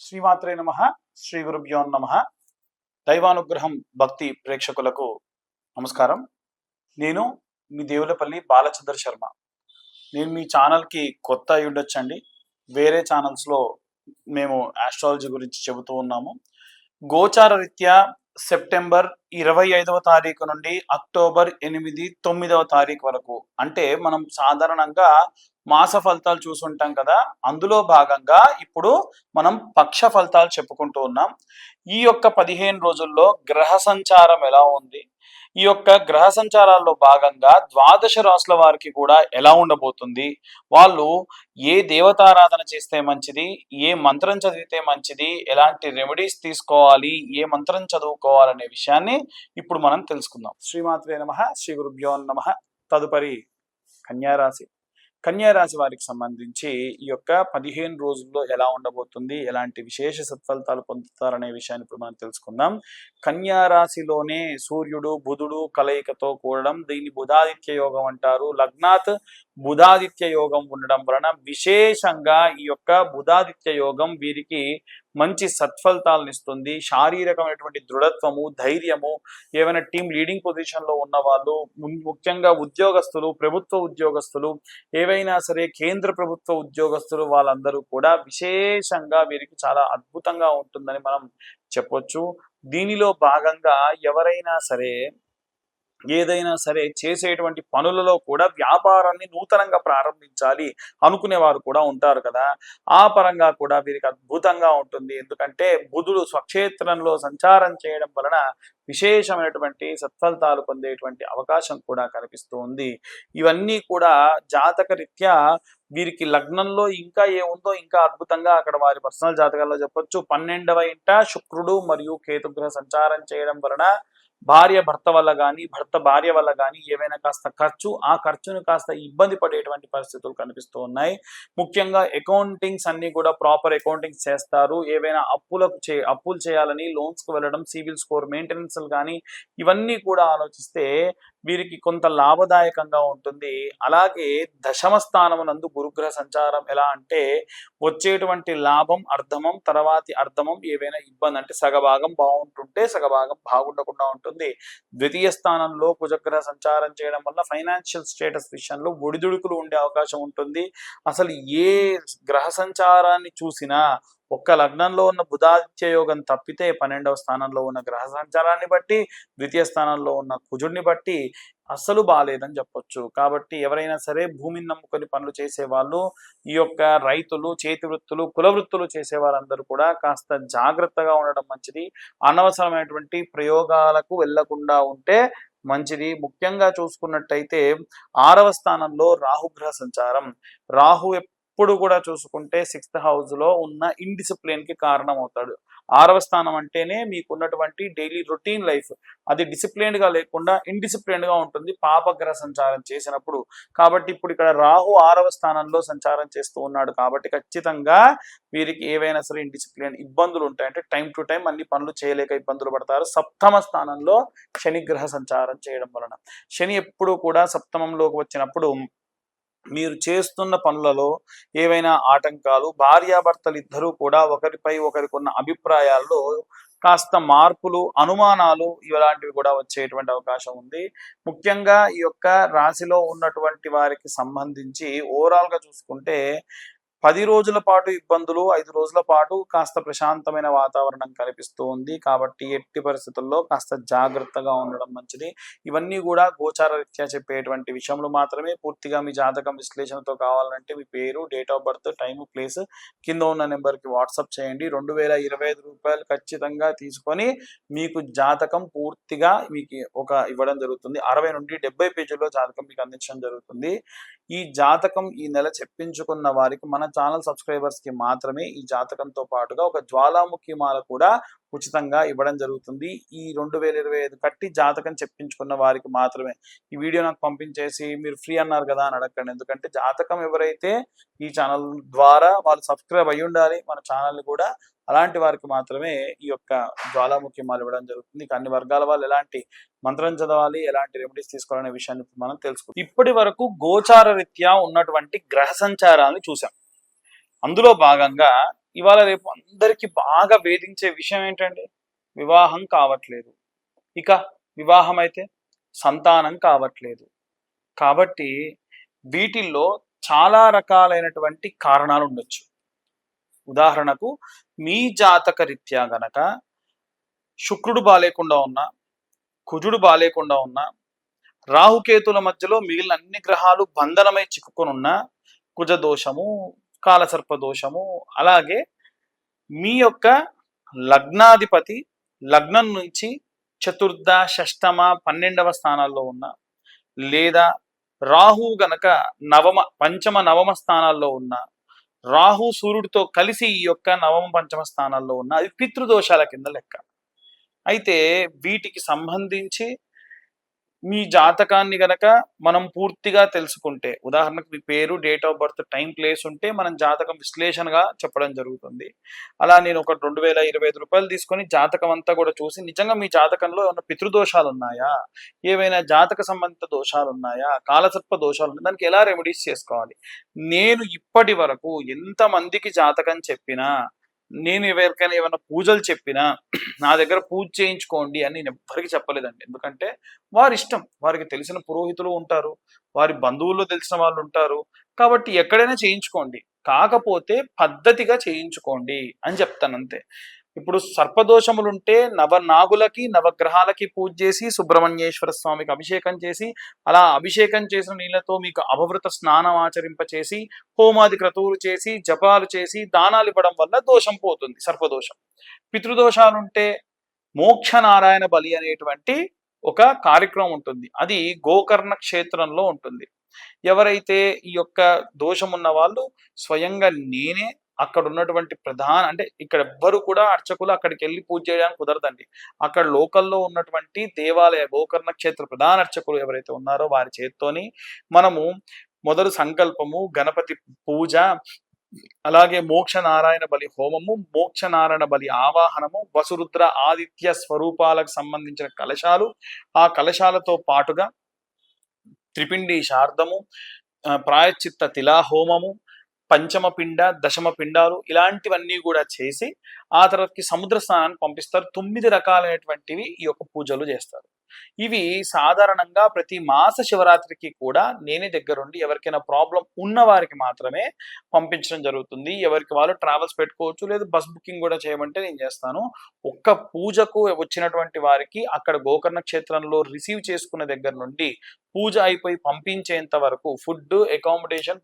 శ్రీమాత్రే నమః. శ్రీ గురుభ్యో నమః. దైవానుగ్రహం భక్తి ప్రేక్షకులకు నమస్కారం. నేను మీ దేవులపల్లి బాలచంద్ర శర్మ. నేను మీ ఛానల్కి కొత్త అయి ఉండొచ్చండి. వేరే ఛానల్స్లో మేము ఆస్ట్రాలజీ గురించి చెబుతూ ఉన్నాము. గోచార రీత్యా సెప్టెంబర్ 25వ తారీఖు నుండి అక్టోబర్ 8, 9వ తారీఖు వరకు, అంటే మనం సాధారణంగా మాస ఫలితాలు చూసుంటాం కదా, అందులో భాగంగా ఇప్పుడు మనం పక్ష ఫలితాలు చెప్పుకుంటూ ఉన్నాం. ఈ యొక్క 15 రోజుల్లో గ్రహ సంచారం ఎలా ఉంది, ఈ యొక్క గ్రహ సంచారాల్లో భాగంగా ద్వాదశ రాశుల వారికి కూడా ఎలా ఉండబోతుంది, వాళ్ళు ఏ దేవతారాధన చేస్తే మంచిది, ఏ మంత్రం చదివితే మంచిది, ఎలాంటి రెమెడీస్ తీసుకోవాలి, ఏ మంత్రం చదువుకోవాలనే విషయాన్ని ఇప్పుడు మనం తెలుసుకుందాం. శ్రీమాత్రే నమః. శ్రీ గురుభ్యో నమః. తదుపరి కన్యారాశి. కన్యారాశి వారికి సంబంధించి ఈ యొక్క 15 రోజుల్లో ఎలా ఉండబోతుంది, ఎలాంటి విశేష సత్ఫలితాలు పొందుతారనే విషయాన్ని ఇప్పుడు మనం తెలుసుకుందాం. కన్యారాశిలోనే సూర్యుడు బుధుడు కలయికతో కూడడం, దీన్ని బుధాదిత్య యోగం అంటారు. లగ్నాత్ బుధాదిత్య యోగం ఉండడం వలన విశేషంగా ఈ యొక్క బుధాదిత్య యోగం వీరికి మంచి సత్ఫలితాలను ఇస్తుంది. శారీరకమైనటువంటి దృఢత్వము, ధైర్యము, ఏమైనా టీం లీడింగ్ పొజిషన్లో ఉన్న వాళ్ళు, ముఖ్యంగా ఉద్యోగస్తులు, ప్రభుత్వ ఉద్యోగస్తులు, ఏవైనా సరే కేంద్ర ప్రభుత్వ ఉద్యోగస్తులు, వాళ్ళందరూ కూడా విశేషంగా వీరికి చాలా అద్భుతంగా ఉంటుందని మనం చెప్పొచ్చు. దీనిలో భాగంగా ఎవరైనా సరే ఏదైనా సరే చేసేటువంటి పనులలో కూడా వ్యాపారాన్ని నూతనంగా ప్రారంభించాలి అనుకునేవారు కూడా ఉంటారు కదా, ఆ పరంగా కూడా వీరికి అద్భుతంగా ఉంటుంది. ఎందుకంటే బుధుడు స్వక్షేత్రంలో సంచారం చేయడం వలన విశేషమైనటువంటి సత్ఫలితాలు పొందేటువంటి అవకాశం కూడా కనిపిస్తూ ఉంది. ఇవన్నీ కూడా జాతక రీత్యా వీరికి లగ్నంలో ఇంకా ఏముందో ఇంకా అద్భుతంగా అక్కడ వారి పర్సనల్ జాతకాల్లో చెప్పొచ్చు. 12వ ఇంట శుక్రుడు మరియు కేతుగ్రహ సంచారం చేయడం వలన భార్య భర్త వల్ల కానీ, భర్త భార్య వల్ల కానీ ఏవైనా కాస్త ఖర్చు, ఆ ఖర్చును కాస్త ఇబ్బంది పడేటువంటి పరిస్థితులు కనిపిస్తూ ఉన్నాయి. ముఖ్యంగా అకౌంటింగ్స్ అన్ని కూడా ప్రాపర్ అకౌంటింగ్స్ చేస్తారు. ఏవైనా అప్పులు చేయాలని లోన్స్కి వెళ్ళడం, సివిల్ స్కోర్ మెయింటెనెన్స్ కానీ ఇవన్నీ కూడా ఆలోచిస్తే వీరికి కొంత లాభదాయకంగా ఉంటుంది. అలాగే దశమ స్థానమునందు గురుగ్రహ సంచారం ఎలా అంటే వచ్చేటువంటి లాభం అర్ధమం, తర్వాతి అర్ధమం ఏవైనా ఇబ్బంది అంటే సగభాగం బాగుంటుంటే సగభాగం బాగుండకుండా ఉంటుంది. ద్వితీయ స్థానంలో కుజగ్రహ సంచారం చేయడం వల్ల ఫైనాన్షియల్ స్టేటస్ విషయంలో ఒడిదుడుకులు ఉండే అవకాశం ఉంటుంది. అసలు ఏ గ్రహ సంచారాన్ని చూసినా ఒక్క లగ్నంలో ఉన్న బుధాదిత్య యోగం తప్పితే 12వ స్థానంలో ఉన్న గ్రహ సంచారాన్ని బట్టి, ద్వితీయ స్థానంలో ఉన్న కుజుడిని బట్టి అస్సలు బాలేదని చెప్పొచ్చు. కాబట్టి ఎవరైనా సరే భూమిని నమ్ముకొని పనులు చేసేవాళ్ళు, ఈ యొక్క రైతులు, చేతి వృత్తులు, కుల వృత్తులు చేసే వారందరూ కూడా కాస్త జాగ్రత్తగా ఉండడం మంచిది. అనవసరమైనటువంటి ప్రయోగాలకు వెళ్లకుండా ఉంటే మంచిది. ముఖ్యంగా చూసుకున్నట్టయితే 6వ స్థానంలో రాహుగ్రహ సంచారం. రాహు ఎప్పుడు కూడా చూసుకుంటే 6th హౌస్లో ఉన్న ఇండిసిప్లిన్కి కారణం అవుతాడు. 6వ స్థానం అంటేనే మీకున్నటువంటి డైలీ రొటీన్ లైఫ్ అది డిసిప్లిన్డ్గా లేకుండా ఇండిసిప్లిన్డ్గా ఉంటుంది పాపగ్రహ సంచారం చేసినప్పుడు. కాబట్టి ఇప్పుడు ఇక్కడ రాహు 6వ స్థానంలో సంచారం చేస్తూ ఉన్నాడు కాబట్టి ఖచ్చితంగా వీరికి ఏవైనా సరే ఇండిసిప్లిన్ ఇబ్బందులు ఉంటాయంటే టైం టు టైం అన్ని పనులు చేయలేక ఇబ్బందులు పడతారు. 7వ స్థానంలో శని గ్రహ సంచారం చేయడం వలన, శని ఎప్పుడు కూడా సప్తమంలోకి వచ్చినప్పుడు మీరు చేస్తున్న పనులలో ఏవైనా ఆటంకాలు, భార్యాభర్తలు ఇద్దరూ కూడా ఒకరిపై ఒకరికి ఉన్న అభిప్రాయాల్లో కాస్త మార్పులు, అనుమానాలు ఇలాంటివి కూడా వచ్చేటువంటి అవకాశం ఉంది. ముఖ్యంగా ఈ యొక్క రాశిలో ఉన్నటువంటి వారికి సంబంధించి ఓవరాల్గా చూసుకుంటే 10 రోజుల పాటు ఇబ్బందులు, 5 రోజుల పాటు కాస్త ప్రశాంతమైన వాతావరణం కనిపిస్తూ ఉంది. కాబట్టి ఎట్టి పరిస్థితుల్లో కాస్త జాగ్రత్తగా ఉండడం మంచిది. ఇవన్నీ కూడా గోచార రీత్యా చెప్పేటువంటి విషయంలో మాత్రమే. పూర్తిగా మీ జాతకం విశ్లేషణతో కావాలంటే మీ పేరు, date of birth, time, place కింద ఉన్న నెంబర్కి వాట్సాప్ చేయండి. 2025 రూపాయలు ఖచ్చితంగా తీసుకొని మీకు జాతకం పూర్తిగా మీకు ఇవ్వడం జరుగుతుంది. 60 నుండి 70 పేజీల్లో జాతకం మీకు అందించడం జరుగుతుంది. ఈ జాతకం ఈ నెల చెప్పించుకున్న వారికి, మన ఛానల్ సబ్స్క్రైబర్స్కి మాత్రమే ఈ జాతకంతో పాటుగా ఒక జ్వాలాముఖి మాల కూడా ఉచితంగా ఇవ్వడం జరుగుతుంది. ఈ 2025 కట్టి జాతకం చెప్పించుకున్న వారికి మాత్రమే. ఈ వీడియో నాకు పంపించేసి మీరు ఫ్రీ అన్నారు కదా అని అడగండి. ఎందుకంటే జాతకం ఎవరైతే ఈ ఛానల్ ద్వారా వాళ్ళు సబ్స్క్రైబ్ అయ్యి ఉండాలి మన ఛానల్ని కూడా, అలాంటి వారికి మాత్రమే ఈ యొక్క జ్వాలాముఖి మాల ఇవ్వడం జరుగుతుంది. అన్ని వర్గాల వాళ్ళు ఎలాంటి మంత్రం చదవాలి, ఎలాంటి రెమెడీస్ తీసుకోవాలనే విషయాన్ని మనం తెలుసుకుందాం. ఇప్పటి వరకు గోచార రీత్యా ఉన్నటువంటి గ్రహ సంచారాన్ని చూసాం. అందులో భాగంగా ఇవాళ రేపు అందరికీ బాగా వేధించే విషయం ఏంటండి? వివాహం కావట్లేదు. ఇక వివాహం అయితే సంతానం కావట్లేదు. కాబట్టి వీటిల్లో చాలా రకాలైనటువంటి కారణాలు ఉండొచ్చు. ఉదాహరణకు మీ జాతక రీత్యా గనక శుక్రుడు బాలేకుండా ఉన్నా, కుజుడు బాలేకుండా ఉన్నా, రాహుకేతుల మధ్యలో మిగిలిన అన్ని గ్రహాలు బంధనమై చిక్కుకొని ఉన్న కుజ దోషము, కాలసర్ప దోషము, అలాగే మీ యొక్క లగ్నాధిపతి లగ్నం నుంచి చతుర్థ, షష్టమ, 12వ స్థానాల్లో ఉన్న, లేదా రాహు గనక పంచమ నవమ స్థానాల్లో ఉన్న, రాహు సూర్యుడితో కలిసి ఈ యొక్క నవమ పంచమ స్థానాల్లో ఉన్న, అవి పితృదోషాల కింద లెక్క. అయితే వీటికి సంబంధించి మీ జాతకాన్ని గనక మనం పూర్తిగా తెలుసుకుంటే, ఉదాహరణకు మీ పేరు, date of birth, time, place ఉంటే మనం జాతకం విశ్లేషణగా చెప్పడం జరుగుతుంది. అలా నేను ఒక 2025 రూపాయలు తీసుకొని జాతకం అంతా కూడా చూసి నిజంగా మీ జాతకంలో ఏమైనా పితృదోషాలు ఉన్నాయా, ఏవైనా జాతక సంబంధిత దోషాలు ఉన్నాయా, కాలసర్ప దోషాలు ఉన్నాయి, దానికి ఎలా రెమెడీస్ చేసుకోవాలి. నేను ఇప్పటి వరకు ఎంతమందికి జాతకం చెప్పినా, నేను ఎవరికైనా ఏమైనా పూజలు చెప్పినా నా దగ్గర పూజ చేయించుకోండి అని నేను ఎవ్వరికి చెప్పలేదండి. ఎందుకంటే వారి ఇష్టం, వారికి తెలిసిన పురోహితులు ఉంటారు, వారి బంధువుల్లో తెలిసిన వాళ్ళు ఉంటారు. కాబట్టి ఎక్కడైనా చేయించుకోండి, కాకపోతే పద్ధతిగా చేయించుకోండి అని చెప్తాను అంతే. ఇప్పుడు సర్పదోషములుంటే నవనాగులకి నవగ్రహాలకి పూజ చేసి సుబ్రహ్మణ్యేశ్వర స్వామికి అభిషేకం చేసి, అలా అభిషేకం చేసిన నీళ్లతో మీకు అవభృత స్నానం ఆచరింపచేసి, హోమాది క్రతువులు చేసి, జపాలు చేసి, దానాలు ఇవ్వడం వల్ల దోషం పోతుంది, సర్పదోషం. పితృదోషాలుంటే మోక్ష నారాయణ బలి అనేటువంటి ఒక కార్యక్రమం ఉంటుంది. అది గోకర్ణ క్షేత్రంలో ఉంటుంది. ఎవరైతే ఈ యొక్క దోషం ఉన్న వాళ్ళు స్వయంగా నేనే అక్కడ ఉన్నటువంటి అంటే ఇక్కడ ఎవ్వరు కూడా అర్చకులు అక్కడికి వెళ్ళి పూజ చేయడానికి కుదరదండి. అక్కడ లోకల్లో ఉన్నటువంటి దేవాలయ గోకర్ణ క్షేత్ర ప్రధాన అర్చకులు ఎవరైతే ఉన్నారో వారి చేత్తోని మనము మొదలు సంకల్పము, గణపతి పూజ, అలాగే మోక్ష నారాయణ బలి హోమము, మోక్ష నారాయణ బలి ఆవాహనము, వసురుద్ర ఆదిత్య స్వరూపాలకు సంబంధించిన కలశాలు, ఆ కలశాలతో పాటుగా త్రిపిండి శార్దము, ప్రాయశ్చిత్త తిలాహోమము, పంచమ పిండ, దశమ పిండాలు, ఇలాంటివన్నీ కూడా చేసి ఆ తర్వాతకి సముద్ర స్నానాన్ని పంపిస్తారు. 9 రకాలైనటువంటివి ఈ యొక్క పూజలు చేస్తారు. ఇవి సాధారణంగా ప్రతి మాస శివరాత్రికి కూడా నేనే దగ్గరుండి ఎవరికైనా ప్రాబ్లం ఉన్న వారికి మాత్రమే పంపించడం జరుగుతుంది. ఎవరికి వాళ్ళు ట్రావెల్స్ పెట్టుకోవచ్చు, లేదా బస్ బుకింగ్ కూడా చేయమంటే నేను చేస్తాను. ఒక్క పూజకు వచ్చినటువంటి వారికి అక్కడ గోకర్ణ క్షేత్రంలో రిసీవ్ చేసుకునే దగ్గర నుండి పూజ అయిపోయి పంపించేంత వరకు ఫుడ్, అకామిడేషన్,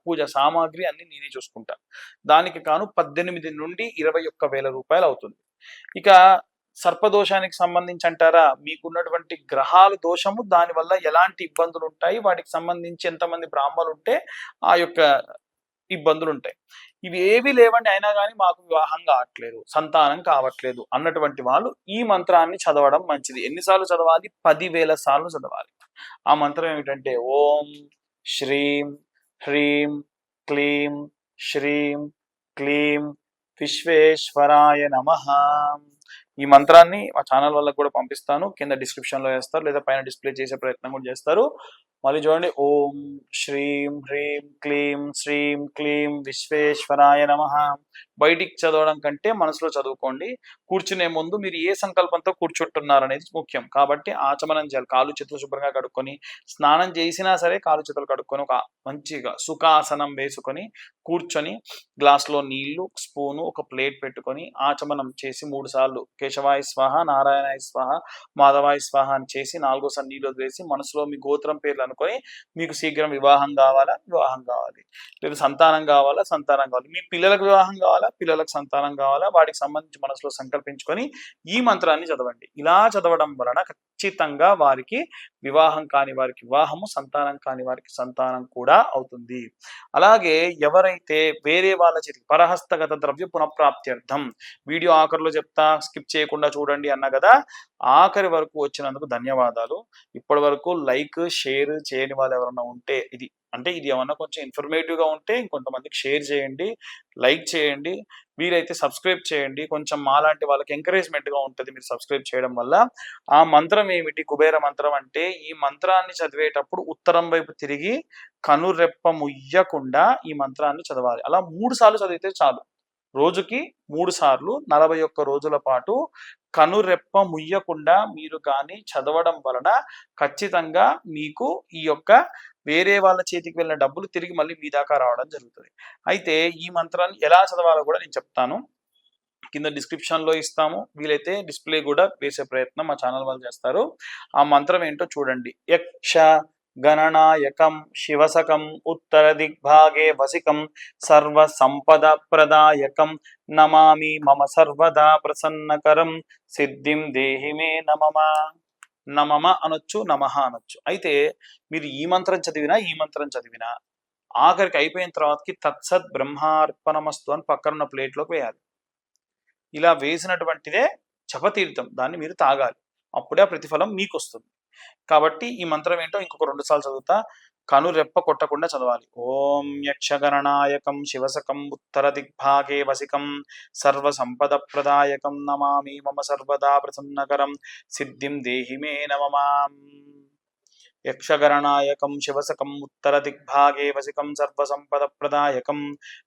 పూజ సామాగ్రి అన్ని నేనే చూసుకుంటా. దానికి కాను 18 నుండి 21,000 రూపాయలు అవుతుంది. ఇక సర్పదోషానికి సంబంధించి అంటారా, మీకున్నటువంటి గ్రహాల దోషము, దానివల్ల ఎలాంటి ఇబ్బందులు ఉంటాయి, వాటికి సంబంధించి ఎంతమంది బ్రాహ్మలు ఉంటే ఆ యొక్క ఇబ్బందులు ఉంటాయి. ఇవి ఏవి లేవండి, అయినా కానీ మాకు వివాహం కావట్లేదు, సంతానం కావట్లేదు అన్నటువంటి వాళ్ళు ఈ మంత్రాన్ని చదవడం మంచిది. ఎన్నిసార్లు చదవాలి? 10,000 సార్లు చదవాలి. ఆ మంత్రం ఏమిటంటే ఓం శ్రీం హ్రీం క్లీం శ్రీం క్లీం విశ్వేశ్వరాయ నమః. ఈ మంత్రాన్ని మా ఛానల్ వాళ్ళకు కూడా పంపిస్తాను, కింద డిస్క్రిప్షన్లో వేస్తారు, లేదా పైన డిస్ప్లే చేసే ప్రయత్నం కూడా చేస్తారు. మళ్ళీ చూడండి, ఓం శ్రీం హ్రీం క్లీం శ్రీం క్లీం విశ్వేశ్వరాయ నమః. బయటికి చదవడం కంటే మనసులో చదువుకోండి. కూర్చునే ముందు మీరు ఏ సంకల్పంతో కూర్చుంటున్నారు అనేది ముఖ్యం. కాబట్టి ఆచమనం చేయాలి. కాలు చేతులు శుభ్రంగా కడుక్కొని, స్నానం చేసినా సరే కాలు చేతులు కడుక్కొని ఒక మంచిగా సుఖాసనం వేసుకొని కూర్చొని, గ్లాస్లో నీళ్లు, స్పూను, ఒక ప్లేట్ పెట్టుకొని ఆచమనం చేసి 3 సార్లు కేశవాయ స్వాహ, నారాయణాయ స్వాహ, మాధవాయ స్వాహ అని చేసి 4సారి నీళ్ళు వదిలేసి మనసులో మీ గోత్రం పేర్లు అనుకొని, మీకు శీఘ్రం వివాహం కావాలా, వివాహం కావాలి, లేదా సంతానం కావాలా, సంతానం కావాలి, మీ పిల్లలకు వివాహం కావాలా, పిల్లలకు సంతానం కావాలా, వాటికి సంబంధించి మనసులో సంకల్పించుకొని ఈ మంత్రాన్ని చదవండి. ఇలా చదవడం వలన ఖచ్చితంగా వారికి వివాహం కాని వారికి వివాహము, సంతానం కాని వారికి సంతానం కూడా అవుతుంది. అలాగే ఎవరైతే వేరే వాళ్ళ చేతికి పరహస్తగత ద్రవ్య పునఃప్రాప్త్యర్థం, వీడియో ఆఖరిలో చెప్తా, స్కిప్ చేయకుండా చూడండి అన్నా కదా, ఆఖరి వరకు వచ్చినందుకు ధన్యవాదాలు. ఇప్పటి వరకు లైక్ షేర్ చేయని వాళ్ళు ఎవరన్నా ఉంటే, ఇది ఏమన్నా కొంచెం ఇన్ఫర్మేటివ్గా ఉంటే ఇంకొంతమందికి షేర్ చేయండి, లైక్ చేయండి, వీరైతే సబ్స్క్రైబ్ చేయండి. కొంచెం మాలాంటి వాళ్ళకి ఎంకరేజ్మెంట్గా ఉంటుంది మీరు సబ్స్క్రైబ్ చేయడం వల్ల. ఆ మంత్రం ఏమిటి? కుబేర మంత్రం అంటే, ఈ మంత్రాన్ని చదివేటప్పుడు ఉత్తరం వైపు తిరిగి కనురెప్ప ముయ్యకుండా ఈ మంత్రాన్ని చదవాలి. అలా 3 సార్లు చదివితే చాలు. రోజుకి 3 సార్లు 41 రోజుల పాటు కనురెప్ప ముయ్యకుండా మీరు కానీ చదవడం వలన ఖచ్చితంగా మీకు ఈ యొక్క వేరే వాళ్ళ చేతికి వెళ్ళిన డబ్బులు తిరిగి మళ్ళీ మీ దాకా రావడం జరుగుతుంది. అయితే ఈ మంత్రాన్ని ఎలా చదవాలో కూడా నేను చెప్తాను. కింద డిస్క్రిప్షన్‌లో ఇస్తాము. వీలైతే డిస్‌ప్లే కూడా వేసే ప్రయత్నం మా ఛానల్ వాళ్ళు చేస్తారు. ఆ మంత్రం ఏంటో చూడండి. యక్ష గణనాయకం శివసకం ఉత్తర దిగ్భాగే వసికం సర్వ సంపద ప్రదాయకం నమామి మమ సర్వదా ప్రసన్నకరం సిద్ధిం దేహి మే నమమ. నమమ అనొచ్చు, నమః అనొచ్చు. అయితే మీరు ఈ మంత్రం చదివినా ఆఖరికి అయిపోయిన తర్వాతకి తత్సత్ బ్రహ్మార్పణమస్తు అని పక్కనున్న ప్లేట్లోకి వేయాలి. ఇలా వేసినటువంటిదే జపతీర్థం. దాన్ని మీరు తాగాలి. అప్పుడే ఆ ప్రతిఫలం మీకొస్తుంది. కాబట్టి ఈ మంత్రం ఏంటో ఇంకొక 2 సార్లు చదువుతా. కనురెప్ప కొట్టకుండా చదవాలి. ఓం యక్షగణనాయకం శివసకం ఉత్తర దిగ్భాగే వసికం సర్వ సంపద ప్రదాయకం నమామి మమ సర్వదా ప్రసన్నకరం సిద్ధిం దేహి మే నమమాం. యక్షగణనాయకం శివసకం ఉత్తర దిగ్భాగే వసికం సర్వ సంపద ప్రదాయకం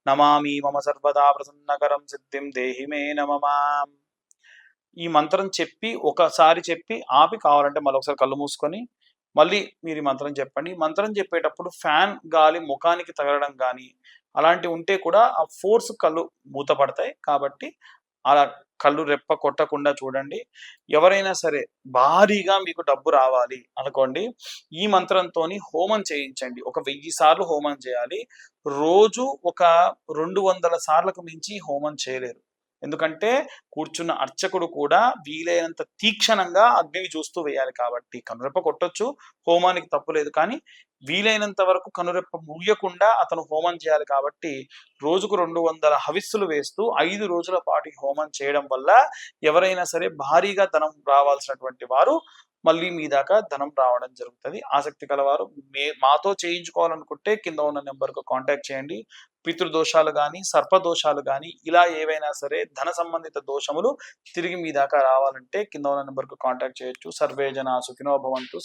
నమామి మమ సర్వదా ప్రసన్నకరం సిద్ధిం దేహి మే నమమాం. ఈ మంత్రం చెప్పి ఒకసారి చెప్పి ఆపి కావాలంటే మళ్ళొకసారి కళ్ళు మూసుకొని మళ్ళీ మీరు ఈ మంత్రం చెప్పండి. ఈ మంత్రం చెప్పేటప్పుడు ఫ్యాన్ గాలి ముఖానికి తగలడం గానీ అలాంటివి ఉంటే కూడా ఆ ఫోర్స్ కళ్ళు మూతపడతాయి. కాబట్టి అలా కళ్ళు రెప్ప కొట్టకుండా చూడండి. ఎవరైనా సరే భారీగా మీకు డబ్బు రావాలి అనుకోండి, ఈ మంత్రంతోని హోమం చేయించండి. ఒక 1000 సార్లు హోమం చేయాలి. రోజు ఒక 200 సార్లకు మించి హోమం చేయలేరు. ఎందుకంటే కూర్చున్న అర్చకుడు కూడా వీలైనంత తీక్షణంగా అగ్నిని చూస్తూ వేయాలి. కాబట్టి కనురెప్ప కొట్టొచ్చు, హోమానికి తప్పు లేదు. కానీ వీలైనంత వరకు కనురెప్ప మూయకుండా అతను హోమం చేయాలి. కాబట్టి రోజుకు 200 హవిస్సులు వేస్తూ 5 రోజుల పాటు ఈ హోమం చేయడం వల్ల ఎవరైనా సరే భారీగా ధనం రావాల్సినటువంటి వారు మళ్ళీ మీ దాకా ధనం రావడం జరుగుతుంది. ఆసక్తి కలవారు మాతో చేయించుకోవాలనుకుంటే కింద ఉన్న నెంబర్‌కు కాంటాక్ట్ చేయండి. పితృదోషాలు గానీ, సర్పదోషాలు గానీ ఇలా ఏవైనా సరే ధన సంబంధిత దోషములు తిరిగి మీ దాకా రావాలంటే కింద ఉన్న నెంబర్‌కు కాంటాక్ట్ చేయొచ్చు. సర్వే జనా సుఖినో భవంతు.